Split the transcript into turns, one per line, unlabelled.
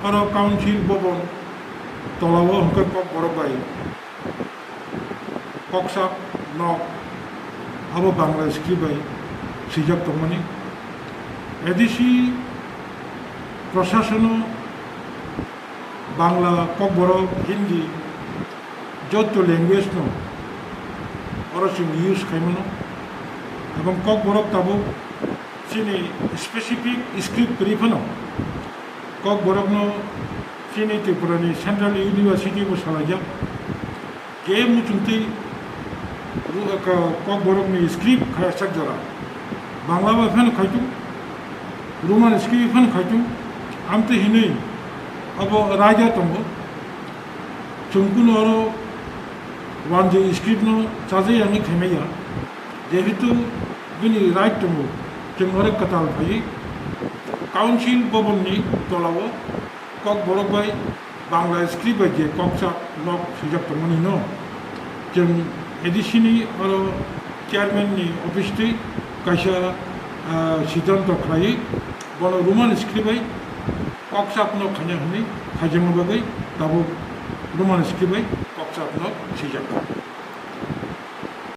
আরো কাউন্সিল ভবন তলাও হংকে কক বড় বাই ককসাক নক আবো বাংলা স্ক্রিপ্ট বাই সিজাক তমানি এডিসি প্রশাসন বাংলা কক বড় হিন্দি যত ল্যাঙ্গুয়েজ নো অরসিং ইউজ খাইমনো এবং কক বড় তাবো চিনি স্পেসিফিক স্ক্রিপ্ট করিফানো কক বড়নো চিনি ত্রিপুরানি সেন্ট্রাল ইউনিভার্সিটি বো সালাইजा কে মুচুंती কক বড়নি স্ক্রিপ্ট খায়সাक जरा बांग्ला बाफेन खायतु रोमान स्क्रिप्ट फेन खायतु आमते हिनै अब राजा तंगो चुंकुन आरो वानजे स्क्रिप्ट नो चाजे आंनि खायमाया जेहेतु बिनि राइट दंगो जों आरो कताल फाय काउन्सिल भवननि तलाव কক बरक बाय बांग्ला स्क्रिप्ट बायदि ककसा नक सिजाक तंगनि न जों एडिसिनि आरो चेयारमेननि अफिसनि कायसा सिद्धांत खालायो बन रोमान स्क्रिप्ट बाय ककसाक नक खायना हनै खायजों बागै दाबो रोमान स्क्रिप्ट बाय ककसाक नक सिजाक